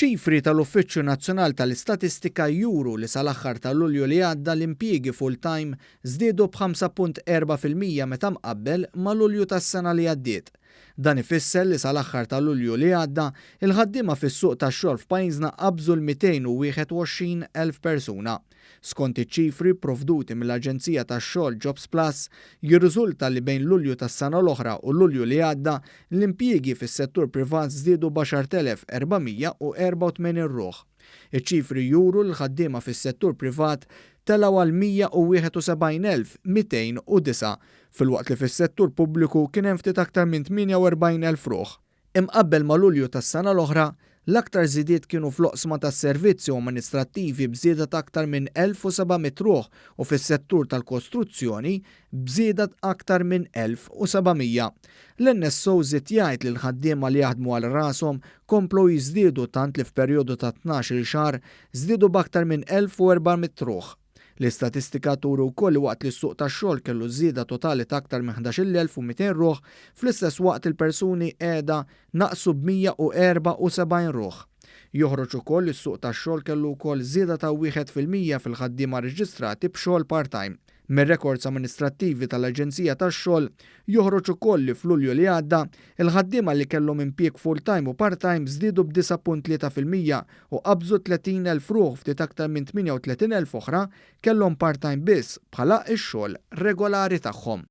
Iċ-ċifri tal-Uffiċċju Nazzjonali tal-Istatistika juru li sal-aħħar ta' Lulju li għadda l-impjiegi full-time żdiedu b'5.4% meta mqabbel ma' Lulju tas-sena li għaddiet. Dan ifisser li sal-aħħar ta' Lulju li għadda il-ħaddiema fis-suq tax-xogħol f'pajjiżna qabżu l-221,000 persuna. Skont iċ-ċifri provduti mill-Aġenzija tax-Xogħol Jobs Plus, jirriżulta li bejn Lulju tas-sena l-oħra u Lulju li għadda l-impjiegi fis-settur privat żdiedu b'10,484 ruħ. Iċ-ċifri juru l-ħaddiema fis-settur privat telgħu għal 171,209 filwaqt li fis-settur pubbliku kien hemm ftit aktar minn 48,000 ruħ. Imqabbel ma' Lulju tas-sena l-oħra, l-aktar żidiet kienu fl-oqsma tas-servizzi amministrattivi b'żieda ta' aktar minn 1,700 ruħ u fis-settur tal-kostruzzjoni b'żieda aktar minn 1,700. L-NSO żied jgħid li l-ħaddiema li jaħdmu għal rashom komplu jiżdiedu tant li f'perjodu ta' 12-il xahar żdiedu b'aktar minn 1,400 ruħ. L-istatistika turu wkoll waqt li s-suq tax-xogħol kellu żieda totali ta' aktar minn 11,200 ruħ, fl-istess waqt il-persuni qiegħda naqsu b'174 ruħ. Joħroġ ukoll li s-suq tax-xogħol kellu wkoll żieda ta' 1% fil-ħaddiema reġistrati b'xogħol part-time. Mir-rekords amministrattivi tal-Aġenzija tax-Xogħol joħroġ ukoll li f'Lulju li għadda il-ħaddiema li kellhom impjieg full-time u part-time żdiedu b'9.3% u qabżu 30,000 ruħ ftit aktar minn 38,000 oħra kellhom part-time biss bħala x-xogħol regolari tagħhom.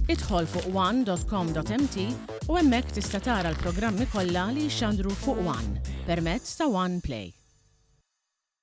Idħol fuq one.com.mt u hemmhekk tista' tara l-programmi kollha li jxandru fuq One permezz ta' One Play.